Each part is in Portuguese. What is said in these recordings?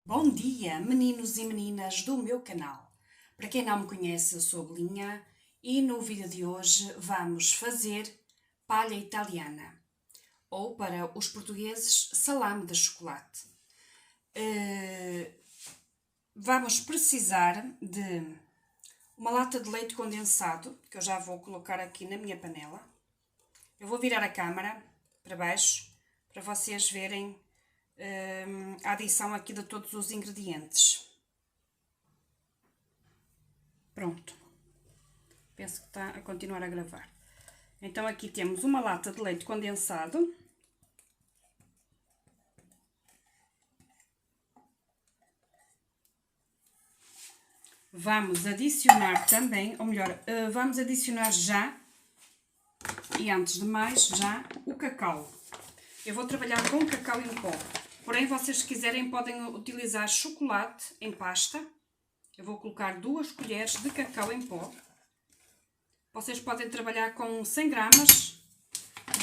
Bom dia, meninos e meninas do meu canal. Para quem não me conhece, eu sou a Belinha e no vídeo de hoje vamos fazer palha italiana, ou para os portugueses, salame de chocolate. Vamos precisar de uma lata de leite condensado, que eu já vou colocar aqui na minha panela. Eu vou virar a câmera para baixo para vocês verem a adição aqui de todos os ingredientes. Pronto. Penso que está a continuar a gravar. Então aqui temos uma lata de leite condensado. Vamos adicionar também, ou melhor, vamos adicionar já, e antes de mais, já o cacau. Eu vou trabalhar com cacau em pó. Porém, vocês se quiserem podem utilizar chocolate em pasta. Eu vou colocar 2 colheres de cacau em pó. Vocês podem trabalhar com 100 gramas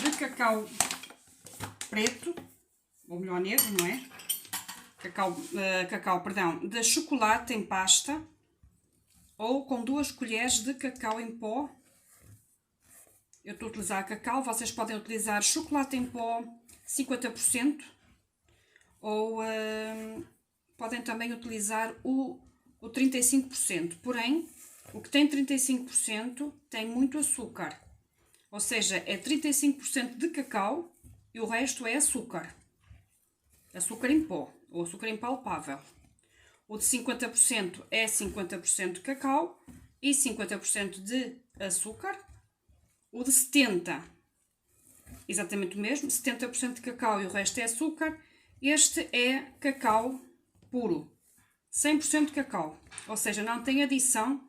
de cacau preto, ou melhor negro, não é? Cacau, de chocolate em pasta. Ou com 2 colheres de cacau em pó. Eu estou a utilizar cacau, vocês podem utilizar chocolate em pó 50%. Ou podem também utilizar o 35%. Porém, o que tem 35% tem muito açúcar. Ou seja, é 35% de cacau e o resto é açúcar. Açúcar em pó, ou açúcar impalpável. O de 50% é 50% de cacau e 50% de açúcar. O de 70%, exatamente o mesmo, 70% de cacau e o resto é açúcar. Este é cacau puro, 100% de cacau, ou seja, não tem adição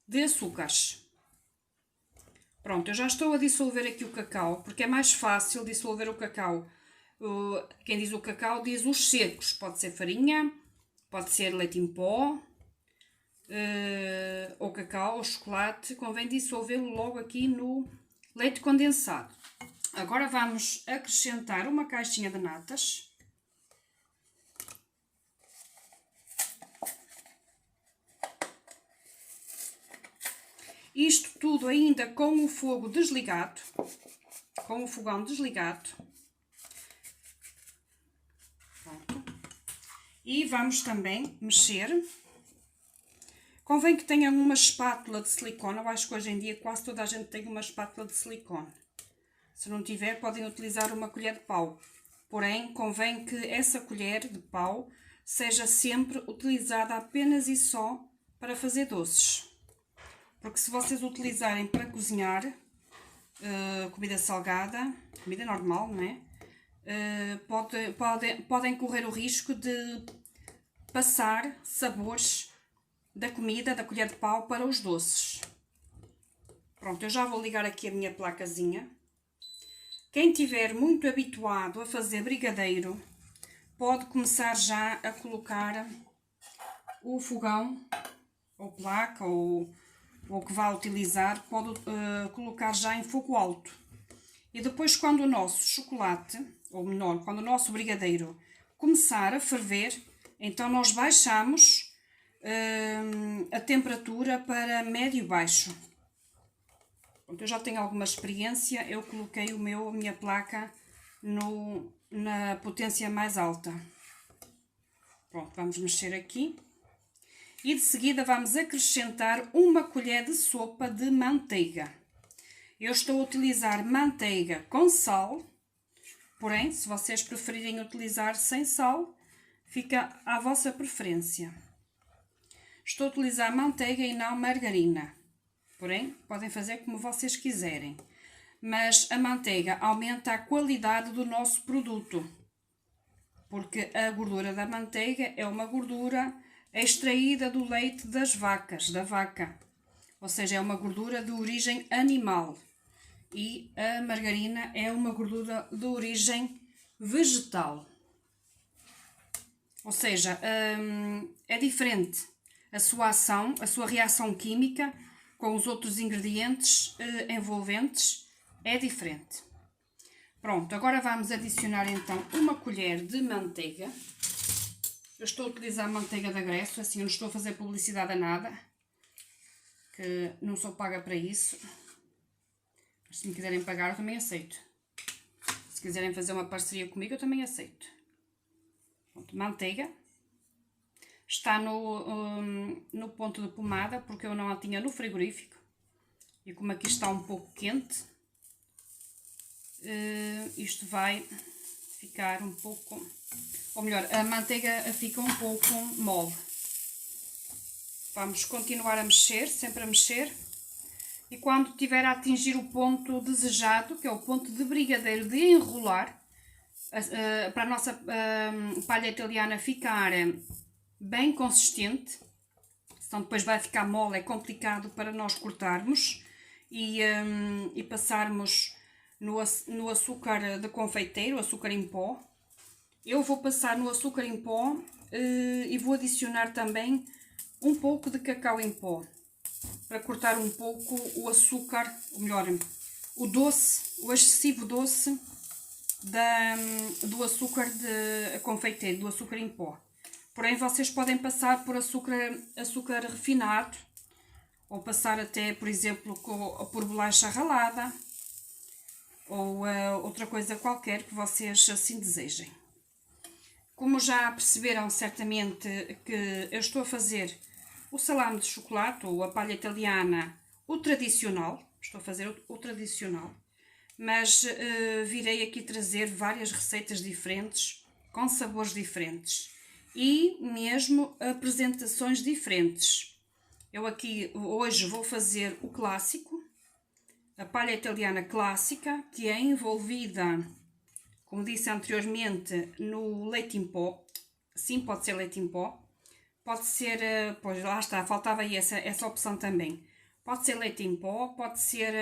de açúcares. Pronto, eu já estou a dissolver aqui o cacau, porque é mais fácil dissolver o cacau. Quem diz o cacau diz os secos, pode ser farinha, pode ser leite em pó, ou cacau, ou chocolate. Convém dissolvê-lo logo aqui no leite condensado. Agora vamos acrescentar uma caixinha de natas. Isto tudo ainda com o fogo desligado, com o fogão desligado. Pronto. E vamos também mexer. Convém que tenham uma espátula de silicone. Eu acho que hoje em dia quase toda a gente tem uma espátula de silicone. Se não tiver, podem utilizar uma colher de pau. Porém, convém que essa colher de pau seja sempre utilizada apenas e só para fazer doces. Porque se vocês utilizarem para cozinhar comida salgada, comida normal, não é? Podem correr o risco de passar sabores da comida, da colher de pau, para os doces. Pronto, eu já vou ligar aqui a minha placazinha. Quem estiver muito habituado a fazer brigadeiro, pode começar já a colocar o fogão, ou placa, ou que vá utilizar, pode colocar já em fogo alto. E depois, quando o nosso chocolate, ou melhor, quando o nosso brigadeiro começar a ferver, então nós baixamos a temperatura para médio baixo. Eu já tenho alguma experiência, eu coloquei a minha placa na potência mais alta. Pronto, vamos mexer aqui. E de seguida vamos acrescentar uma colher de sopa de manteiga. Eu estou a utilizar manteiga com sal, porém, se vocês preferirem utilizar sem sal, fica à vossa preferência. Estou a utilizar manteiga e não margarina, porém, podem fazer como vocês quiserem. Mas a manteiga aumenta a qualidade do nosso produto, porque a gordura da manteiga é uma gordura extraída do leite das vacas, da vaca. Ou seja, é uma gordura de origem animal. E a margarina é uma gordura de origem vegetal. Ou seja, é diferente a sua ação, a sua reação química com os outros ingredientes envolventes é diferente. Pronto, agora vamos adicionar então uma colher de manteiga. Eu estou a utilizar manteiga de agresso, assim eu não estou a fazer publicidade a nada, que não sou paga para isso. Mas se me quiserem pagar, eu também aceito. Se quiserem fazer uma parceria comigo, eu também aceito. Pronto, manteiga. Está no ponto de pomada, porque eu não a tinha no frigorífico. E como aqui está um pouco quente, isto vai ficar um pouco... Ou melhor, a manteiga fica um pouco mole. Vamos continuar a mexer, sempre a mexer. E quando tiver a atingir o ponto desejado, que é o ponto de brigadeiro de enrolar, para a nossa palha italiana ficar bem consistente, senão depois vai ficar mole, é complicado para nós cortarmos e passarmos no açúcar de confeiteiro, açúcar em pó. Eu vou passar no açúcar em pó e vou adicionar também um pouco de cacau em pó, para cortar um pouco o açúcar, ou melhor, o doce, o excessivo doce do açúcar de confeiteiro, do açúcar em pó. Porém, vocês podem passar por açúcar refinado, ou passar até, por exemplo, por bolacha ralada, ou outra coisa qualquer que vocês assim desejem. Como já perceberam certamente que eu estou a fazer o salame de chocolate, ou a palha italiana, o tradicional, estou a fazer o tradicional, mas virei aqui trazer várias receitas diferentes, com sabores diferentes e mesmo apresentações diferentes. Eu aqui hoje vou fazer o clássico, a palha italiana clássica, que é envolvida, como disse anteriormente, no leite em pó. Sim, pode ser leite em pó. Pode ser, pois lá está, faltava aí essa opção também. Pode ser leite em pó, pode ser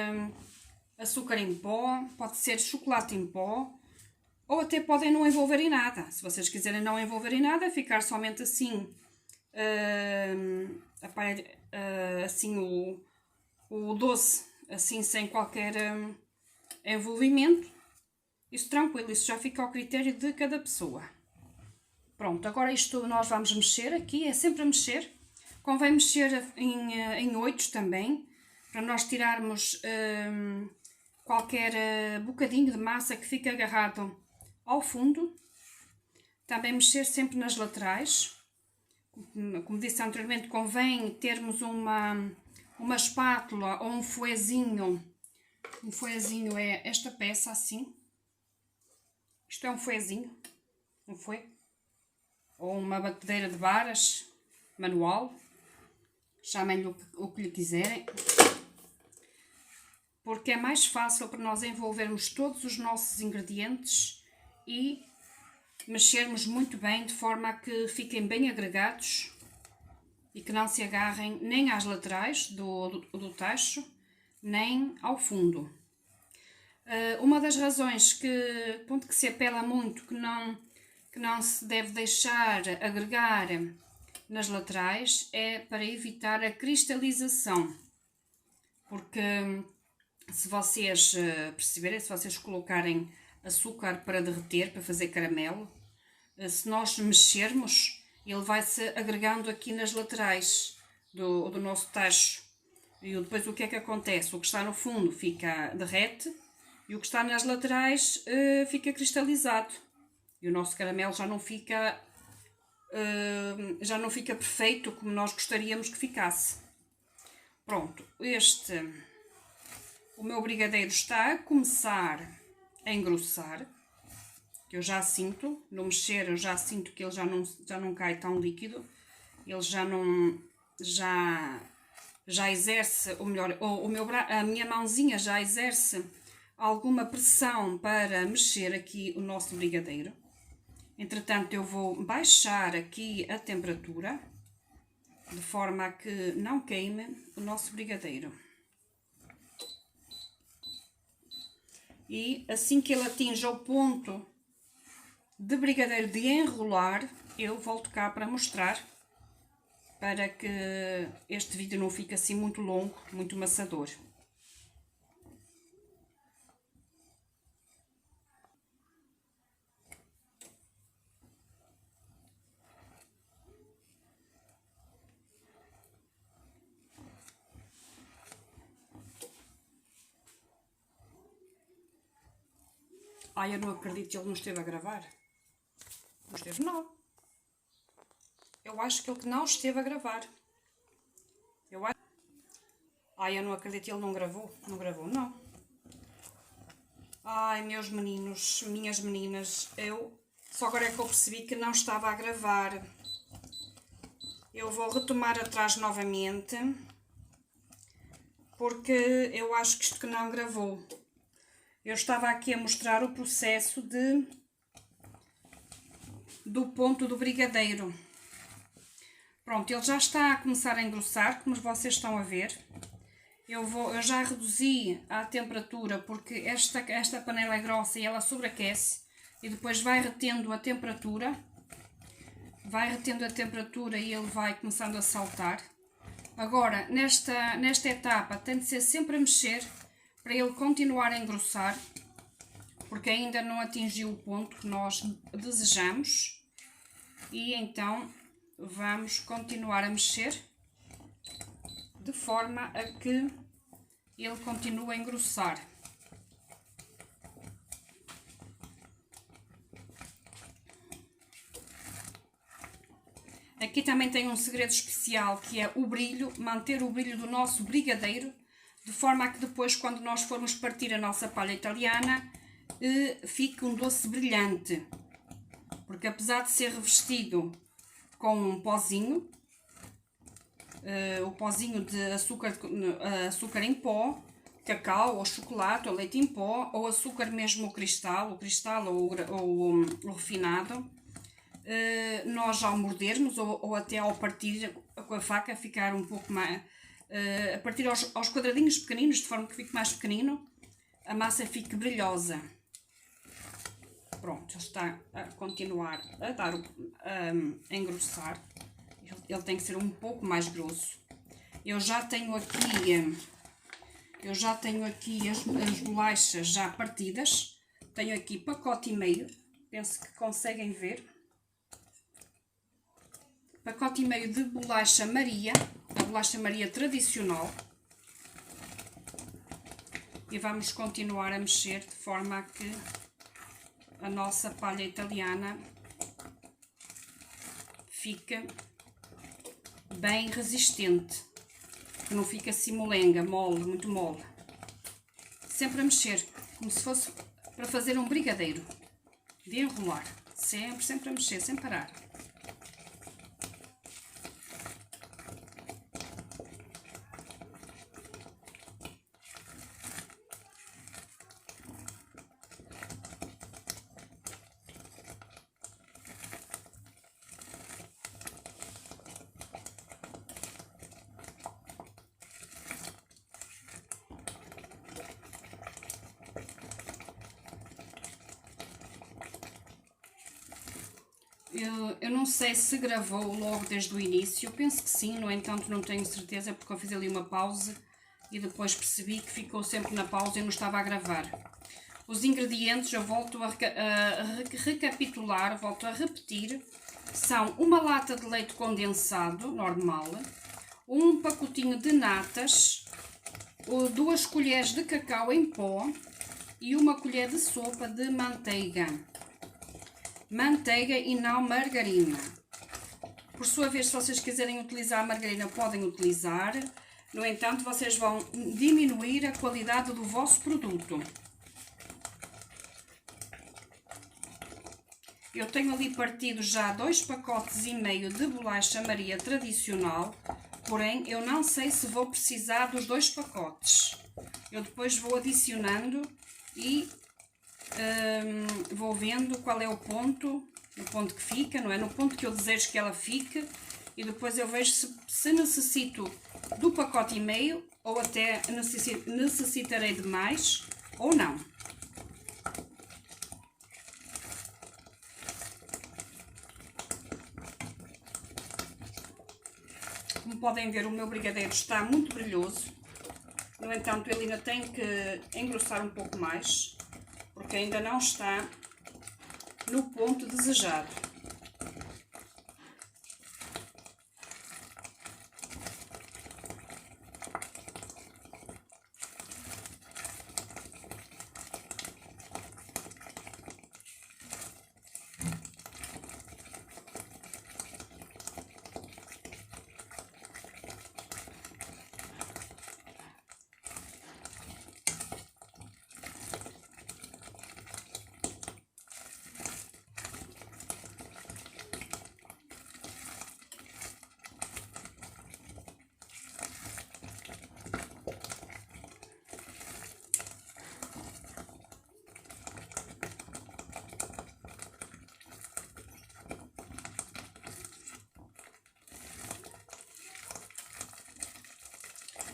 açúcar em pó, pode ser chocolate em pó, ou até podem não envolver em nada. Se vocês quiserem não envolver em nada, ficar somente assim, assim o doce, assim sem qualquer envolvimento, isso tranquilo, isso já fica ao critério de cada pessoa. Pronto, agora isto nós vamos mexer aqui, é sempre a mexer. Convém mexer em oitos também, para nós tirarmos qualquer bocadinho de massa que fique agarrado ao fundo. Também mexer sempre nas laterais. Como disse anteriormente, convém termos uma espátula ou um fouetzinho. Um fouetzinho é esta peça assim. Isto é um fouetzinho, um fouet. Ou uma batedeira de varas manual, chamem-lhe o que lhe quiserem, porque é mais fácil para nós envolvermos todos os nossos ingredientes e mexermos muito bem, de forma a que fiquem bem agregados e que não se agarrem nem às laterais do tacho, nem ao fundo. Uma das razões que se apela muito, que não se deve deixar agregar nas laterais, é para evitar a cristalização. Porque se vocês perceberem, se vocês colocarem açúcar para derreter, para fazer caramelo, se nós mexermos, ele vai-se agregando aqui nas laterais do nosso tacho. E depois o que é que acontece? O que está no fundo derrete e o que está nas laterais fica cristalizado. E o nosso caramelo já não fica perfeito como nós gostaríamos que ficasse. Pronto, o meu brigadeiro está a começar a engrossar, que eu já sinto, no mexer eu já sinto que ele já não cai tão líquido, ele já exerce, ou melhor, a minha mãozinha já exerce alguma pressão para mexer aqui o nosso brigadeiro. Entretanto, eu vou baixar aqui a temperatura, de forma a que não queime o nosso brigadeiro. E assim que ele atinja o ponto de brigadeiro de enrolar, eu volto cá para mostrar, para que este vídeo não fique assim muito longo, muito maçador. Ai, eu não acredito que ele não esteve a gravar. Não esteve, não. Eu acho que ele não esteve a gravar. Eu acho... Ai, eu não acredito que ele não gravou. Não gravou, não. Ai, meus meninos, minhas meninas, eu... Só agora é que eu percebi que não estava a gravar. Eu vou retomar atrás novamente. Porque eu acho que isto que não gravou. Eu estava aqui a mostrar o processo do ponto do brigadeiro. Pronto, ele já está a começar a engrossar, como vocês estão a ver. Eu já reduzi a temperatura porque esta panela é grossa e ela sobreaquece. E depois vai retendo a temperatura. Vai retendo a temperatura e ele vai começando a saltar. Agora, nesta etapa, tem de ser sempre a mexer para ele continuar a engrossar, porque ainda não atingiu o ponto que nós desejamos. E então, vamos continuar a mexer de forma a que ele continue a engrossar. Aqui também tem um segredo especial, que é o brilho, manter o brilho do nosso brigadeiro, de forma a que depois, quando nós formos partir a nossa palha italiana, fique um doce brilhante. Porque apesar de ser revestido com um pozinho, o pozinho de açúcar em pó, cacau ou chocolate ou leite em pó, ou açúcar mesmo o cristal ou o refinado, nós ao mordermos ou até ao partir com a faca ficar um pouco mais, a partir aos quadradinhos pequeninos, de forma que fique mais pequenino, a massa fique brilhosa. Pronto, ele está a continuar a engrossar. Ele tem que ser um pouco mais grosso. Eu já tenho aqui as bolachas já partidas. Tenho aqui pacote e meio, penso que conseguem ver. Pacote e meio de bolacha Maria, a bolacha Maria tradicional. E vamos continuar a mexer de forma a que a nossa palha italiana fique bem resistente, que não fique assim molenga, mole, muito mole. Sempre a mexer, como se fosse para fazer um brigadeiro, de enrolar, sempre a mexer, sem parar. Eu não sei se gravou logo desde o início, eu penso que sim, no entanto não tenho certeza porque eu fiz ali uma pausa e depois percebi que ficou sempre na pausa e não estava a gravar. Os ingredientes eu volto a recapitular, volto a repetir, são uma lata de leite condensado normal, um pacotinho de natas, 2 colheres de cacau em pó e 1 colher de sopa de manteiga. Manteiga e não margarina. Por sua vez, se vocês quiserem utilizar a margarina, podem utilizar. No entanto, vocês vão diminuir a qualidade do vosso produto. Eu tenho ali partido já 2 pacotes e meio de bolacha Maria tradicional, porém eu não sei se vou precisar dos 2 pacotes. Eu depois vou adicionando e vou vendo qual é o ponto que fica, não é? No ponto que eu desejo que ela fique, e depois eu vejo se necessito do pacote e meio ou até necessitarei de mais ou não. Como podem ver, o meu brigadeiro está muito brilhoso. No entanto, ele ainda tem que engrossar um pouco mais, porque ainda não está no ponto desejado.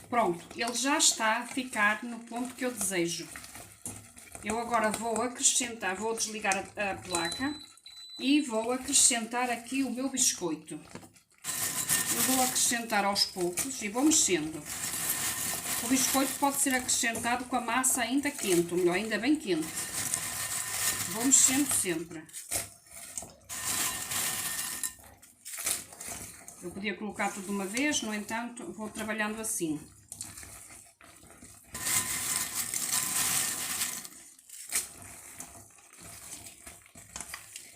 Pronto, ele já está a ficar no ponto que eu desejo. Eu agora vou acrescentar, vou desligar a placa e vou acrescentar aqui o meu biscoito. Eu vou acrescentar aos poucos e vou mexendo. O biscoito pode ser acrescentado com a massa ainda quente, ou melhor, ainda bem quente. Vou mexendo sempre. Eu podia colocar tudo de uma vez, no entanto, vou trabalhando assim.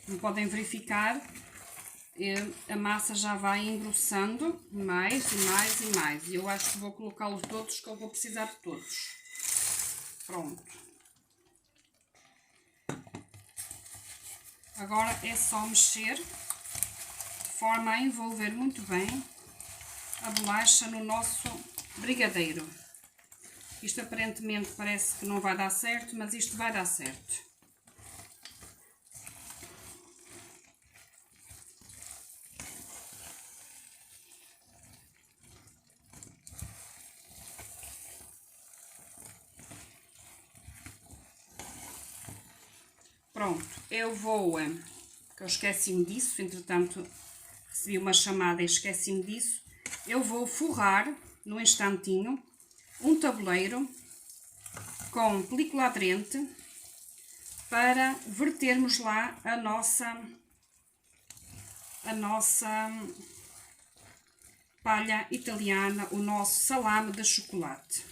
Como podem verificar, a massa já vai engrossando mais e mais e mais. E eu acho que vou colocá-los todos, que eu vou precisar de todos. Pronto. Agora é só mexer, de forma a envolver muito bem a bolacha no nosso brigadeiro. Isto aparentemente parece que não vai dar certo, mas isto vai dar certo. Pronto, eu vou, que eu esqueci-me disso, entretanto recebi uma chamada e esqueci-me disso. Eu vou forrar, num instantinho, um tabuleiro com película aderente para vertermos lá a nossa palha italiana, o nosso salame de chocolate.